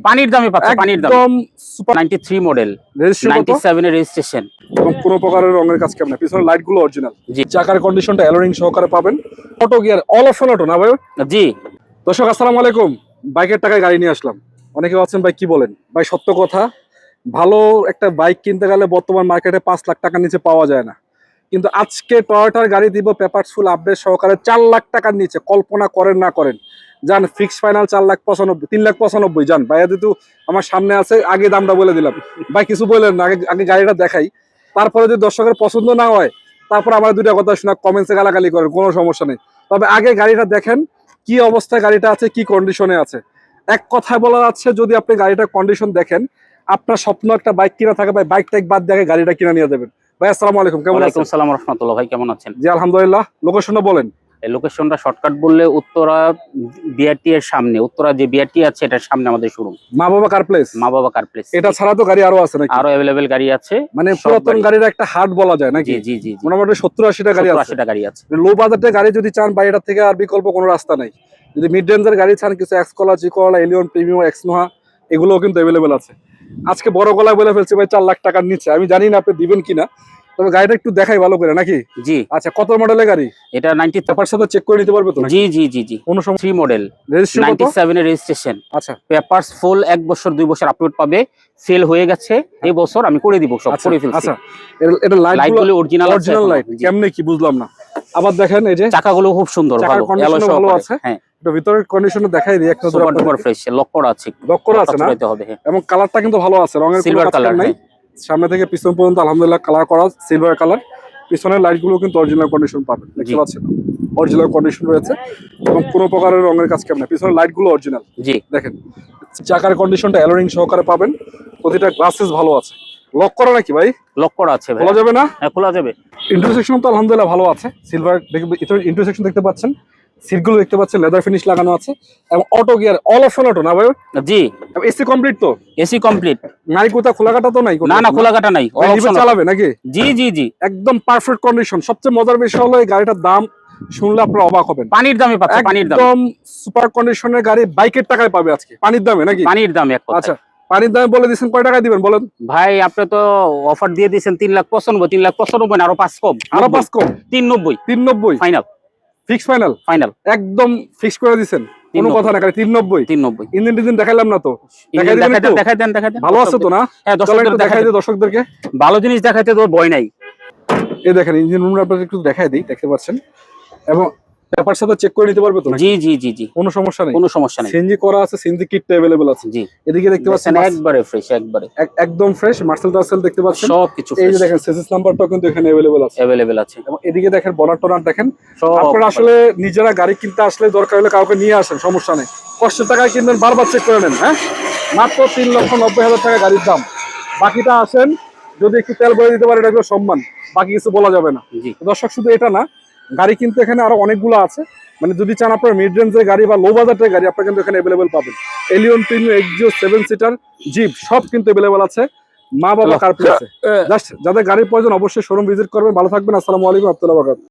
পানির দামে পাচ্ছে, পানির দামে। একদম সুপার 93 মডেল, রেজিস্ট্রেশন 97 এর রেজিস্ট্রেশন এবং কোনো প্রকারের রঙের কাজ কেমন, পিছনের লাইট গুলো অরিজিনাল, জি। চাকার কন্ডিশনটা অ্যালোরিং সহকারে পাবেন, auto gear, all option auto না ভাই? জি। দর্শক আসসালামু আলাইকুম, বাইকের টাকায় গাড়ি নিয়ে আসলাম। অনেকে ভাবছেন ভাই কি বলেন, ভাই সত্য কথা, ভালো একটা বাইক কিনতে গেলে বর্তমান মার্কেটে 5 লাখ টাকার নিচে পাওয়া যায় না, কিন্তু আজকে টয়োটার গাড়ি দিব পেপারস ফুল আপডেট সহকারে 4 লাখ টাকার নিচে। কল্পনা করেন না করেন, যান ফিক্স ফাইনাল 4,95,000, 3,95,000 যান। ভাইয়া যেহেতু আমার সামনে আছে, আগে দামটা বলে দিলাম। ভাই কিছু বললেন না, আগে আগে গাড়িটা দেখাই, তারপরে যদি দর্শকের পছন্দ না হয় তারপর আমার দুইটা কথা শোনা, কমেন্টসে গালাগালি করেন, কোনো সমস্যা নেই। তবে আগে গাড়িটা দেখেন কি অবস্থায় গাড়িটা আছে, কি কন্ডিশনে আছে। এক কথায় বলা যাচ্ছে, যদি আপনি গাড়িটার কন্ডিশন দেখেন, আপনার স্বপ্ন একটা বাইক কিনা থাকে, ভাই বাইক টাইক বাদ দেখে গাড়িটা কিনে নিয়ে দেবেন। ভাই আসসালামু আলাইকুম, কেমন আছেন? ওয়ালাইকুম আসসালাম ওয়া রাহমাতুল্লাহ। ভাই কেমন আছেন? জি আলহামদুলিল্লাহ। লোকেশনটা বলেন। এই লোকেশনটা শর্টকাট বললে উত্তরা বিআরটি এর সামনে, উত্তরা যে বিআরটি আছে এটার সামনে আমাদের শোরুম, মা বাবা কার প্লেস। মা বাবা কার প্লেস। এটা ছাড়া তো গাড়ি আরো আছে নাকি? আরো अवेलेबल গাড়ি আছে, মানে সব পুরাতন গাড়ি। গাড়ির একটা হাট বলা যায় নাকি? জি জি জি জি। মোটামুটি 70-80টা গাড়ি আছে। 80টা গাড়ি আছে। লো বাজেটের গাড়ি যদি চান, ভাই এটা থেকে আর বিকল্প কোনো রাস্তা নাই। যদি মিড রেঞ্জের গাড়ি চান, কিছু এক্স কলা, জি কলা, এলিয়ন, প্রিমিয়াম, এক্সনোহা, এগুলোও কিন্তু অ্যাভেলেবেল আছে। আজকে বড় গলায় বলে ফেলছি ভাই 4 লাখ টাকার নিচে। আমি জানি না আপনি দিবেন কিনা, তবে গাড়িটা একটু দেখাই ভালো করে নাকি? জি। আচ্ছা, কত মডেলের গাড়ি এটা 90 পেপার সাথে চেক করে নিতে পারবে তো? জি জি জি জি। কোনো সমস্যা? 3 মডেল, রেজিস্ট্রেশন কত? 97 এর রেজিস্ট্রেশন। আচ্ছা, পেপারস ফুল 1 বছর 2 বছর আপলোড পাবে। সেল হয়ে গেছে এই বছর, আমি করে দিব, সব করে ফেলছি। আচ্ছা, এটা লাইটগুলো অরিজিনাল আছে, অরিজিনাল লাইট কেমনে কি বুঝলাম না। আবার দেখেন এই যে চাকাগুলো খুব সুন্দর, চাকার ভালো, কন্ডিশন ভালো আছে। হ্যাঁ, এটা ভিতরের কন্ডিশন দেখাই দিই একটা সুপার ডুপার ফ্রেশ, লক করা আছে, লক করা আছে না? চলাইতে হবে, হ্যাঁ। এবং কালারটা কিন্তু ভালো আছে, রঙের কোনো সিলভার কাজ কালার নাই। সামনে থেকে পিছন পর্যন্ত আলহামদুলিল্লাহ কালার করা, সিলভার কালার। পিছনের লাইটগুলো কিন্তু অরিজিনাল কন্ডিশন পাবেন, দেখতে পাচ্ছেন অরিজিনাল কন্ডিশন রয়েছে এবং কোনো প্রকারের রঙের কাজ কেমন, পিছনের লাইটগুলো অরিজিনাল। জি। দেখেন চাকার কন্ডিশনটা অ্যালোরিং সহকারে পাবেন, প্রতিটা গ্লাসেস ভালো আছে। লক করা নাকি ভাই? লক করা আছে ভাই, খোলা যাবে না? হ্যাঁ খোলা যাবে। ইন্টারসেকশন তো আলহামদুলিল্লাহ ভালো আছে, সিলভার ইন্টারসেকশন দেখতে পাচ্ছেন, সিটগুলো দেখতে পাচ্ছেন লেদার ফিনিশ লাগানো আছে এবং auto gear, all option auto না ভাই? জি। এসি কমপ্লিট তো? AC complete. নাই কোথা খোলা কাটা তো নাই? না না, খোলা কাটা নাই, অল অপশন চালাবে নাকি? জি জি জি। একদম পারফেক্ট কন্ডিশন। সবচেয়ে মজার বিষয় হলো এই গাড়িটার দাম শুনলে আপনারা অবাক হবেন। পানির দামে পাচ্ছে, পানির দামে। একদম সুপার কন্ডিশনের গাড়ি বাইকের টাকায় পাবে আজকে, পানির দামে নাকি? পানির দামে এক কথা। আচ্ছা, পানির দামে বলে দিয়েছেন, কয় টাকায় দিবেন বলেন? ভাই আপনি তো অফার দিয়ে দিয়েছেন 3,95,000, 3,95,000 না, আরো 5 কম, আরো 5 কম, 390, 390 ফাইনাল, ফিক্স ফাইনাল, ফাইনাল একদম ফিক্স করে দিয়েছেন, কোনো কথা না। গাড়ি 390, 390। ইঞ্জিন টিঞ্জিন দেখাইলাম না তো? দেখাই দেন। ভালো আছে তো না? হ্যাঁ, দর্শকদের দেখাই দিই, দর্শকদেরকে ভালো জিনিস দেখাইতে তোর ভয় নাই। এই দেখেন ইঞ্জিন রুমটা আপনাদের একটু দেখাই দিই, দেখতে পাচ্ছেন। এবং পেপার সাথে চেক করে নিতে পারবে তো? জি জি জি জি, কোনো সমস্যা নেই, কোনো সমস্যা নেই। সিএনজি করা আছে, সিএনজি কিটটা अवेलेबल আছে। জি। এদিকে দেখতে পাচ্ছেন একবারে ফ্রেশ, একবারে একদম ফ্রেশ মার্সেল টার্সেল দেখতে পাচ্ছেন, সবকিছু এই যে ফ্রেশ, দেখেন সেসিস নাম্বারটাও কিন্তু এখানে अवेलेबल আছে। अवेलेबल আছে। এবং এদিকে দেখেন বনার টনার দেখেন। সব আপনারা আসলে নিজেরা গাড়ি কিনতে আসলে দরকার হলে কাউকে নিয়ে আসেন, সমস্যা নেই। কষ্টের টাকায় কিনবেন, বারবার চেক করে নেন। হ্যাঁ, মাত্র 3,90,000 টাকা গাড়ির দাম। বাকিটা আসেন, যদি একটু তেল ভরে দিতে পারে এটা হলো সম্মান, বাকি কিছু বলা যাবে না। জি। দর্শক শুধু এটা না, গাড়ি কিন্তু এখানে আরো অনেকগুলো আছে। মানে যদি চান আপনার মিড রেঞ্জের গাড়ি বা লো বাজেটের গাড়ি, আপনারা কিন্তু এখানে अवेलेबल পাবেন। Allion, Premio, Axio, 7 seater, jeep সব কিন্তু अवेलेबल আছে মা বাবা কার প্লেসে। জাস্ট যাদের গাড়ির প্রয়োজন অবশ্যই শোরুম ভিজিট করবেন। ভালো থাকবেন, আসসালামু আলাইকুম, আব্দুল্লাহ বারাকাতুহু।